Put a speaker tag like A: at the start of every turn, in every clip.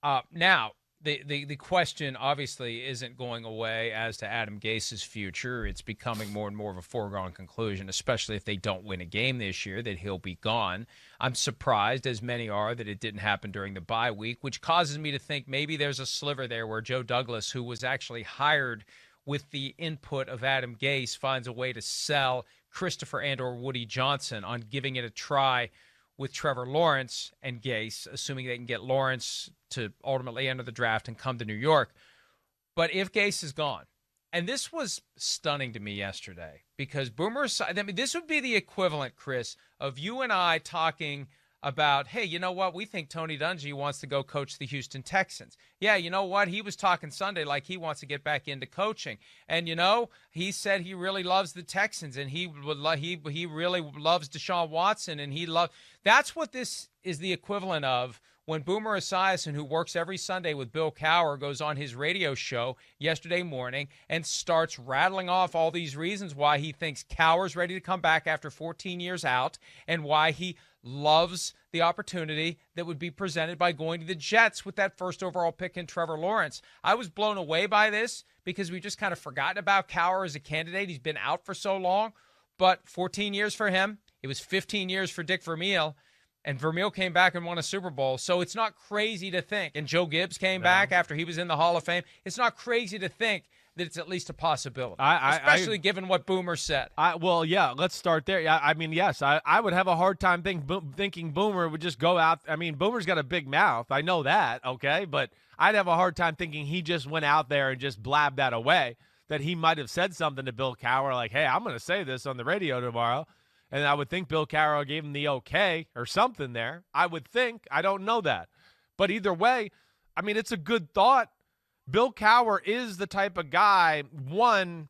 A: Now, the question obviously isn't going away as to Adam Gase's future. It's becoming more and more of a foregone conclusion, especially if they don't win a game this year, that he'll be gone. I'm surprised, as many are, that it didn't happen during the bye week, which causes me to think maybe there's a sliver there where Joe Douglas, who was actually hired with the input of Adam Gase, finds a way to sell Christopher and/or Woody Johnson on giving it a try with Trevor Lawrence and Gase, assuming they can get Lawrence to ultimately enter the draft and come to New York. But if Gase is gone, and this was stunning to me yesterday, because this would be the equivalent, Chris, of you and I talking about, hey, you know what? We think Tony Dungy wants to go coach the Houston Texans. Yeah, you know what? He was talking Sunday like he wants to get back into coaching. And, he said he really loves the Texans, and he really loves Deshaun Watson, and that's what this is the equivalent of when Boomer Esiason, who works every Sunday with Bill Cowher, goes on his radio show yesterday morning and starts rattling off all these reasons why he thinks Cowher's ready to come back after 14 years out, and why he loves the opportunity that would be presented by going to the Jets with that first overall pick in Trevor Lawrence. I was blown away by this because we just kind of forgotten about Cowher as a candidate. He's been out for so long, but 14 years for him. It was 15 years for Dick Vermeil, and Vermeil came back and won a Super Bowl. So it's not crazy to think, and Joe Gibbs came back after he was in the Hall of Fame. It's not crazy to think that it's at least a possibility, especially given what Boomer said.
B: Let's start there. Yes, I would have a hard time thinking Boomer would just go out. I mean, Boomer's got a big mouth. I know that, okay? But I'd have a hard time thinking he just went out there and just blabbed that away, that he might have said something to Bill Cowher like, hey, I'm going to say this on the radio tomorrow. And I would think Bill Cowher gave him the okay or something there. I would think. I don't know that. But either way, it's a good thought. Bill Cowher is the type of guy, one,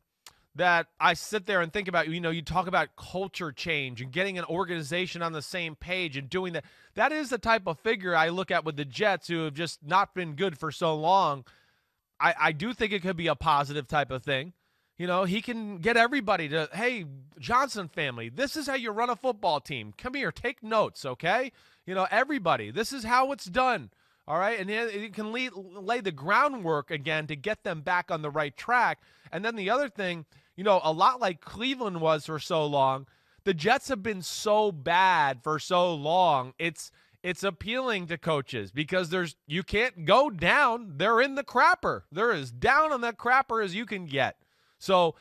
B: that I sit there and think about. You talk about culture change and getting an organization on the same page and doing that. That is the type of figure I look at with the Jets, who have just not been good for so long. I do think it could be a positive type of thing. He can get everybody to, hey, Johnson family, this is how you run a football team. Come here, take notes, okay? Everybody, this is how it's done, all right? And it can lay the groundwork again to get them back on the right track. And then the other thing, a lot like Cleveland was for so long, the Jets have been so bad for so long, it's appealing to coaches because you can't go down. They're in the crapper. They're as down on that crapper as you can get. So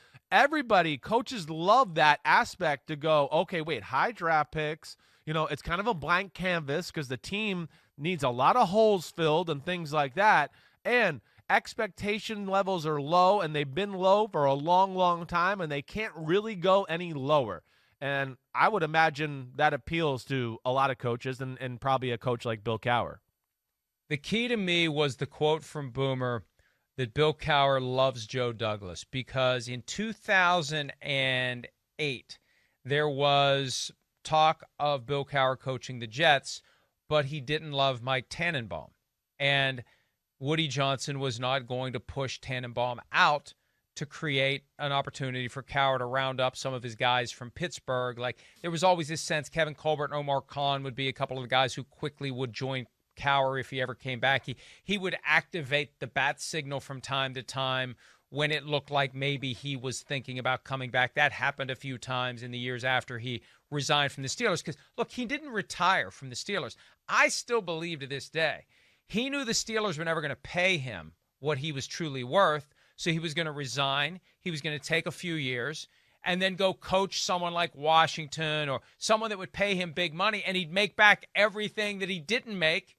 B: coaches love that aspect to go, okay, wait, high draft picks, it's kind of a blank canvas because the team needs a lot of holes filled and things like that. And expectation levels are low, and they've been low for a long, long time, and they can't really go any lower. And I would imagine that appeals to a lot of coaches and probably a coach like Bill Cowher.
A: The key to me was the quote from Boomer that Bill Cowher loves Joe Douglas, because in 2008, there was talk of Bill Cowher coaching the Jets, but he didn't love Mike Tannenbaum. And Woody Johnson was not going to push Tannenbaum out to create an opportunity for Cowher to round up some of his guys from Pittsburgh. Like, there was always this sense Kevin Colbert and Omar Khan would be a couple of the guys who quickly would join Cowher if he ever came back. He would activate the bat signal from time to time when it looked like maybe he was thinking about coming back. That happened a few times in the years after he resigned from the Steelers. Because, look, he didn't retire from the Steelers. I still believe to this day he knew the Steelers were never going to pay him what he was truly worth, so he was going to resign. He was going to take a few years and then go coach someone like Washington or someone that would pay him big money, and he'd make back everything that he didn't make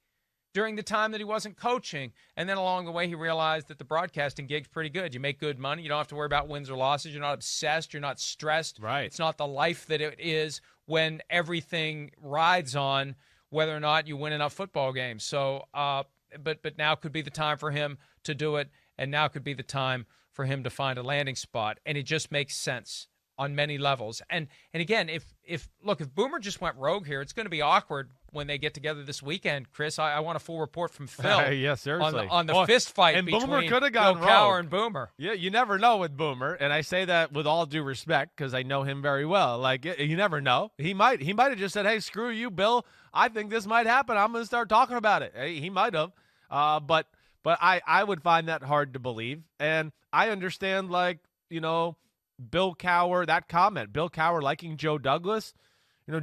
A: during the time that he wasn't coaching. And then along the way, he realized that the broadcasting gig's pretty good. You make good money. You don't have to worry about wins or losses. You're not obsessed. You're not stressed.
B: Right.
A: It's not the life that it is when everything rides on whether or not you win enough football games. So, but now could be the time for him to do it, and now could be the time for him to find a landing spot. And it just makes sense on many levels. And again, if Boomer just went rogue here, it's going to be awkward when they get together this weekend. Chris, I want a full report from Phil.
B: Yeah, seriously.
A: On the fist fight
B: and
A: between
B: Boomer could have
A: Bill
B: gone
A: Cowher
B: rogue.
A: and Boomer.
B: Yeah, you never know with Boomer, and I say that with all due respect because I know him very well. Like, you never know. He might have just said, hey, screw you, Bill. I think this might happen. I'm going to start talking about it. Hey, he might have. But I would find that hard to believe. And I understand, like, Bill Cowher, that comment, Bill Cowher liking Joe Douglas.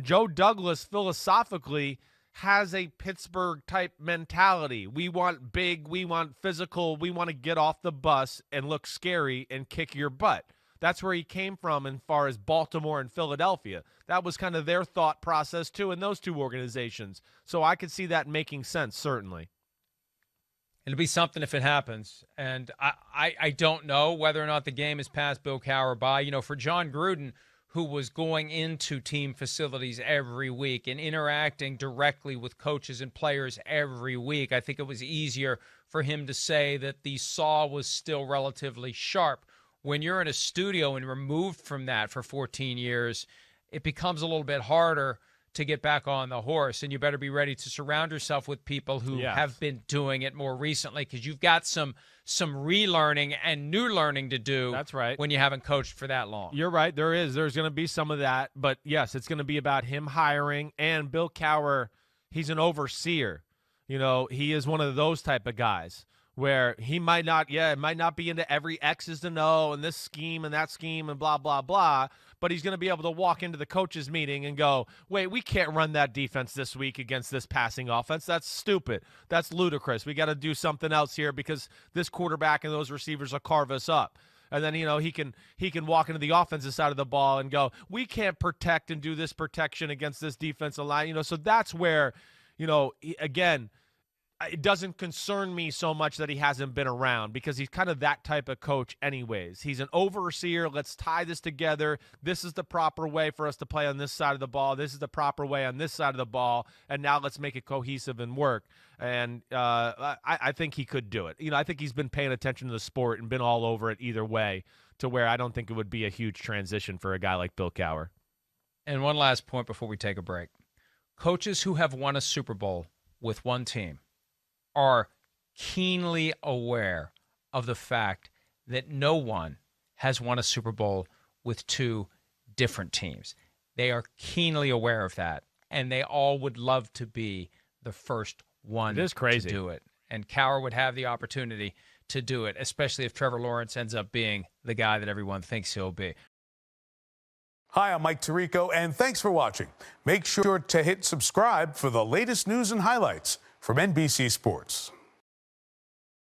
B: Joe Douglas philosophically has a Pittsburgh-type mentality. We want big, we want physical, we want to get off the bus and look scary and kick your butt. That's where he came from as far as Baltimore and Philadelphia. That was kind of their thought process, too, in those two organizations. So I could see that making sense, certainly.
A: It'll be something if it happens. And I don't know whether or not the game has passed Bill Cowher by. For John Gruden, who was going into team facilities every week and interacting directly with coaches and players every week, I think it was easier for him to say that the saw was still relatively sharp. When you're in a studio and removed from that for 14 years, it becomes a little bit harder to get back on the horse, and you better be ready to surround yourself with people who have been doing it more recently, because you've got some relearning and new learning to do.
B: That's right.
A: When you haven't coached for that long.
B: You're right. There's going to be some of that, but yes, it's going to be about him hiring, and Bill Cowher, he's an overseer. He is one of those type of guys where he might not be into every X's to know and this scheme and that scheme and blah, blah, blah, but he's going to be able to walk into the coaches meeting and go, wait, we can't run that defense this week against this passing offense. That's stupid. That's ludicrous. We got to do something else here because this quarterback and those receivers will carve us up. And then, he can walk into the offensive side of the ball and go, we can't protect and do this protection against this defensive line. So that's where, again, it doesn't concern me so much that he hasn't been around, because he's kind of that type of coach anyways. He's an overseer. Let's tie this together. This is the proper way for us to play on this side of the ball. This is the proper way on this side of the ball. And now let's make it cohesive and work. And I think he could do it. I think he's been paying attention to the sport and been all over it either way, to where I don't think it would be a huge transition for a guy like Bill Cowher.
A: And one last point before we take a break. Coaches who have won a Super Bowl with one team are keenly aware of the fact that no one has won a Super Bowl with two different teams. They are keenly aware of that, and they all would love to be the first one to do it. And Cowher would have the opportunity to do it, especially if Trevor Lawrence ends up being the guy that everyone thinks he'll be.
C: Hi, I'm Mike Tirico, and thanks for watching. Make sure to hit subscribe for the latest news and highlights from NBC Sports.